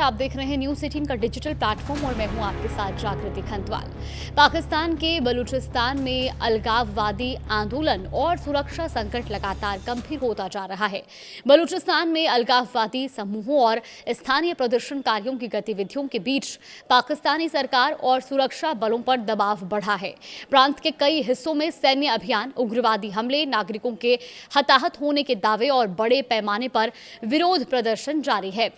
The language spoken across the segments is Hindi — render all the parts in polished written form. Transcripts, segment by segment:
आप देख रहे हैं न्यूज़ 18 का डिजिटल प्लेटफॉर्म और मैं हूं आपके साथ जागृति खंतवाल। पाकिस्तान के बलूचिस्तान में अलगाववादी आंदोलन और सुरक्षा संकट लगातार गंभीर होता जा रहा है। बलूचिस्तान में अलगाववादी समूहों और स्थानीय प्रदर्शनकारियों की गतिविधियों के बीच पाकिस्तानी सरकार और सुरक्षा बलों पर दबाव बढ़ा है। प्रांत के कई हिस्सों में सैन्य अभियान, उग्रवादी हमले, नागरिकों के हताहत होने के दावे और बड़े पैमाने पर विरोध प्रदर्शन जारी है।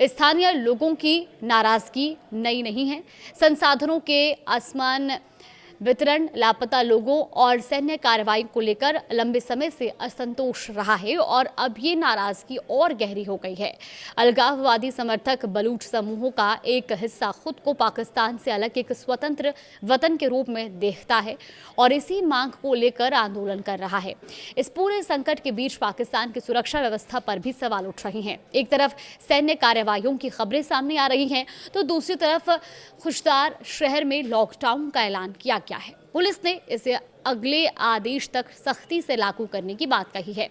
स्थानीय लोगों की नाराजगी नई नहीं है। संसाधनों के असमान वितरण, लापता लोगों और सैन्य कार्रवाई को लेकर लंबे समय से असंतोष रहा है और अब ये नाराजगी और गहरी हो गई है। अलगाववादी समर्थक बलूच समूहों का एक हिस्सा खुद को पाकिस्तान से अलग एक स्वतंत्र वतन के रूप में देखता है और इसी मांग को लेकर आंदोलन कर रहा है। इस पूरे संकट के बीच पाकिस्तान की सुरक्षा व्यवस्था पर भी सवाल उठ रहे हैं। एक तरफ सैन्य कार्रवाइयों की खबरें सामने आ रही हैं, तो दूसरी तरफ खुशदार शहर में लॉकडाउन का ऐलान किया गया है। पुलिस ने इसे अगले आदेश तक सख्ती से लागू करने की बात कही है।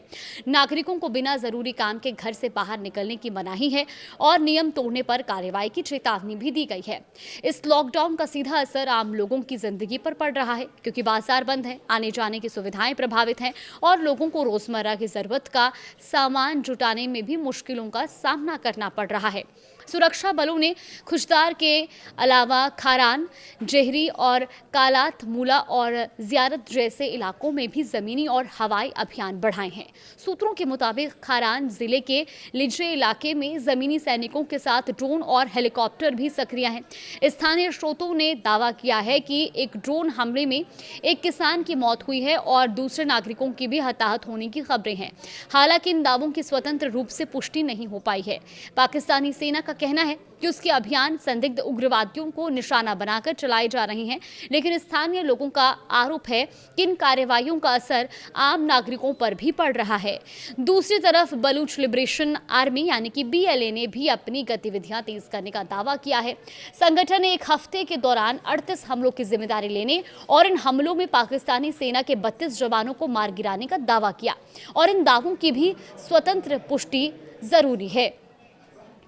नागरिकों को बिना जरूरी काम के घर से बाहर निकलने की मनाही है और नियम तोड़ने पर कार्रवाई की चेतावनी भी दी गई है। इस लॉकडाउन का सीधा असर आम लोगों की जिंदगी पर पड़ रहा है, क्योंकि बाजार बंद है, आने जाने की सुविधाएं प्रभावित हैं और लोगों को रोजमर्रा की जरूरत का सामान जुटाने में भी मुश्किलों का सामना करना पड़ रहा है। सुरक्षा बलों ने खुशदार के अलावा खारान, जेहरी और कालात मूला और जियारत जैसे इलाकों में भी जमीनी और हवाई अभियान बढ़ाए हैं। सूत्रों के मुताबिक खारान जिले के लिजे इलाके में जमीनी सैनिकों के साथ ड्रोन और हेलीकॉप्टर भी सक्रिय हैं। स्थानीय स्रोतों ने दावा किया है कि एक ड्रोन हमले में एक किसान की मौत हुई है और दूसरे नागरिकों की भी हताहत होने की खबरें हैं। हालांकि इन दावों की स्वतंत्र रूप से पुष्टि नहीं हो पाई है। पाकिस्तानी सेना का कहना है कि उसके अभियान संदिग्ध उग्रवादियों को निशाना बनाकर चलाए जा रहे हैं, लेकिन स्थानीय लोगों का आरोप है कि इन कार्रवाइयों का असर आम नागरिकों पर भी पड़ रहा है। दूसरी तरफ बलूच लिबरेशन आर्मी यानी कि BLA ने भी अपनी गतिविधियां तेज करने का दावा किया है। संगठन ने एक हफ्ते के दौरान 38 हमलों की जिम्मेदारी लेने और इन हमलों में पाकिस्तानी सेना के 32 जवानों को मार गिराने का दावा किया और इन दावों की भी स्वतंत्र पुष्टि जरूरी है।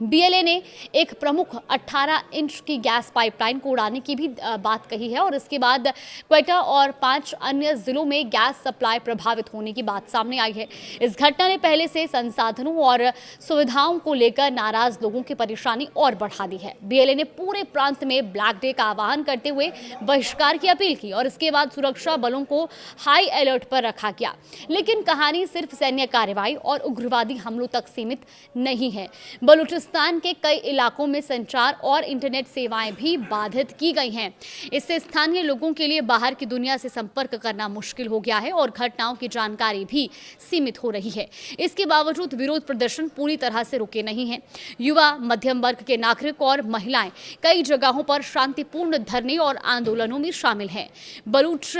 BLA ने एक प्रमुख 18 इंच की गैस पाइपलाइन को उड़ाने की भी बात कही है और इसके बाद क्वेटा और 5 अन्य जिलों में गैस सप्लाई प्रभावित होने की बात सामने आई है। इस घटना ने पहले से संसाधनों और सुविधाओं को लेकर नाराज लोगों की परेशानी और बढ़ा दी है। BLA ने पूरे प्रांत में ब्लैक डे का आह्वान करते हुए बहिष्कार की अपील की और इसके बाद सुरक्षा बलों को हाई अलर्ट पर रखा गया। लेकिन कहानी सिर्फ सैन्य कार्रवाई और उग्रवादी हमलों तक सीमित नहीं है। बलूचिस्तान के कई इलाकों में संचार और इंटरनेट सेवाएं भी बाधित की गई हैं। इससे स्थानीय लोगों के लिए बाहर की दुनिया से संपर्क करना मुश्किल हो गया है और घटनाओं की जानकारी भी सीमित हो रही है। इसके बावजूद विरोध प्रदर्शन पूरी तरह से रुके नहीं हैं। युवा, मध्यम वर्ग के नागरिक और महिलाएं कई जगहों पर शांतिपूर्ण धरने और आंदोलनों में शामिल हैं। बलूच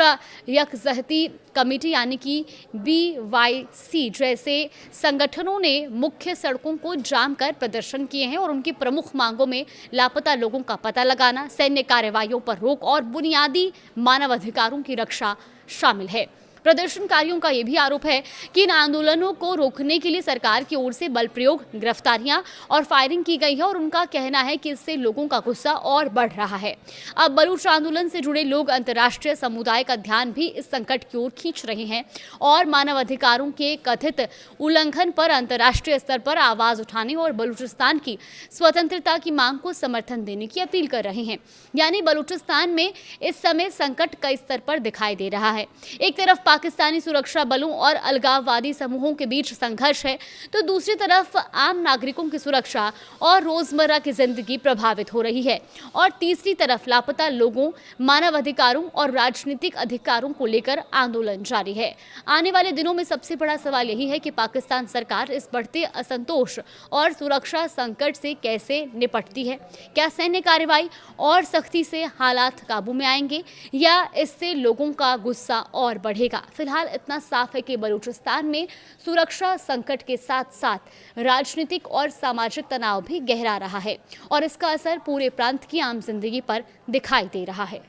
यकजहती कमेटी यानी कि BYC जैसे संगठनों ने मुख्य सड़कों को जाम कर प्रदर्शन किए हैं और उनकी प्रमुख मांगों में लापता लोगों का पता लगाना, सैन्य कार्रवाइयों पर रोक और बुनियादी मानवाधिकारों की रक्षा शामिल है। प्रदर्शनकारियों का यह भी आरोप है कि इन आंदोलनों को रोकने के लिए सरकार की ओर से बल प्रयोग, गिरफ्तारियां और फायरिंग की गई है और उनका कहना है कि इससे लोगों का गुस्सा और बढ़ रहा है। अब बलूच आंदोलन से जुड़े लोग अंतर्राष्ट्रीय समुदाय का ध्यान भी इस संकट की ओर खींच रहे हैं और मानवाधिकारों के कथित उल्लंघन पर अंतर्राष्ट्रीय स्तर पर आवाज उठाने और बलूचिस्तान की स्वतंत्रता की मांग को समर्थन देने की अपील कर रहे हैं। यानी बलूचिस्तान में इस समय संकट कई स्तर पर दिखाई दे रहा है। एक तरफ पाकिस्तानी सुरक्षा बलों और अलगाववादी समूहों के बीच संघर्ष है, तो दूसरी तरफ आम नागरिकों की सुरक्षा और रोजमर्रा की जिंदगी प्रभावित हो रही है और तीसरी तरफ लापता लोगों, मानव अधिकारों और राजनीतिक अधिकारों को लेकर आंदोलन जारी है। आने वाले दिनों में सबसे बड़ा सवाल यही है कि पाकिस्तान सरकार इस बढ़ते असंतोष और सुरक्षा संकट से कैसे निपटती है। क्या सैन्य कार्रवाई और सख्ती से हालात काबू में आएंगे या इससे लोगों का गुस्सा और बढ़ेगा। फिलहाल इतना साफ है कि बलूचिस्तान में सुरक्षा संकट के साथ साथ राजनीतिक और सामाजिक तनाव भी गहरा रहा है और इसका असर पूरे प्रांत की आम जिंदगी पर दिखाई दे रहा है।